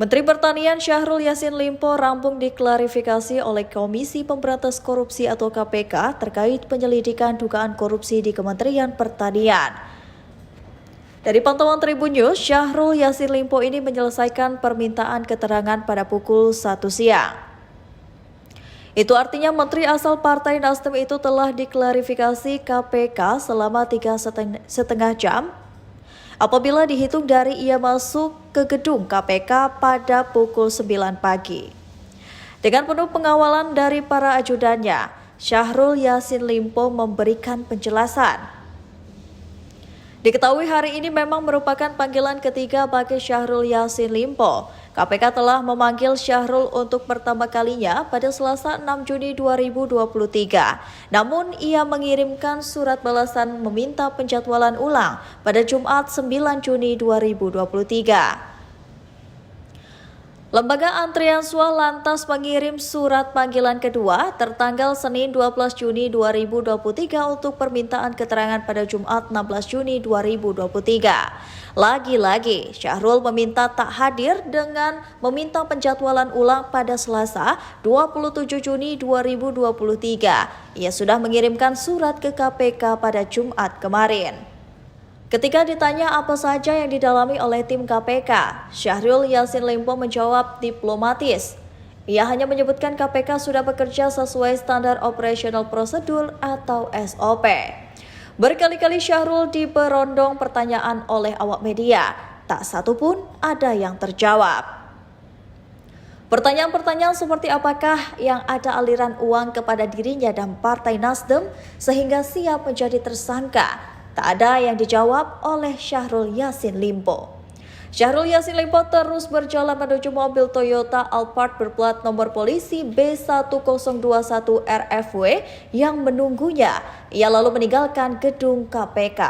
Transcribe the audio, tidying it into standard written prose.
Menteri Pertanian Syahrul Yassin Limpo rampung diklarifikasi oleh Komisi Pemberantas Korupsi atau KPK terkait penyelidikan dugaan korupsi di Kementerian Pertanian. Dari pantauan Tribun News, Syahrul Yassin Limpo ini menyelesaikan permintaan keterangan pada pukul 1 siang. Itu artinya Menteri asal Partai Nasdem itu telah diklarifikasi KPK selama 3,5 jam apabila dihitung dari ia masuk ke gedung KPK pada pukul 9 pagi. Dengan penuh pengawalan dari para ajudannya, Syahrul Yassin Limpo memberikan penjelasan. Diketahui hari ini memang merupakan panggilan ketiga bagi Syahrul Yassin Limpo. KPK telah memanggil Syahrul untuk pertama kalinya pada Selasa 6 Juni 2023. Namun ia mengirimkan surat balasan meminta penjadwalan ulang pada Jumat 9 Juni 2023. Lembaga Antrian Swah lantas mengirim surat panggilan kedua tertanggal Senin 12 Juni 2023 untuk permintaan keterangan pada Jumat 16 Juni 2023. Lagi-lagi, Syahrul meminta tak hadir dengan meminta penjadwalan ulang pada Selasa 27 Juni 2023. Ia sudah mengirimkan surat ke KPK pada Jumat kemarin. Ketika ditanya apa saja yang didalami oleh tim KPK, Syahrul Yassin Limpo menjawab diplomatis. Ia hanya menyebutkan KPK sudah bekerja sesuai standar operasional prosedur atau SOP. Berkali-kali Syahrul diberondong pertanyaan oleh awak media, tak satu pun ada yang terjawab. Pertanyaan-pertanyaan seperti apakah yang ada aliran uang kepada dirinya dan Partai Nasdem sehingga siap menjadi tersangka, tak ada yang dijawab oleh Syahrul Yassin Limpo. Syahrul Yassin Limpo terus berjalan menuju mobil Toyota Alphard berplat nomor polisi B1021 RFW yang menunggunya. Ia lalu meninggalkan gedung KPK.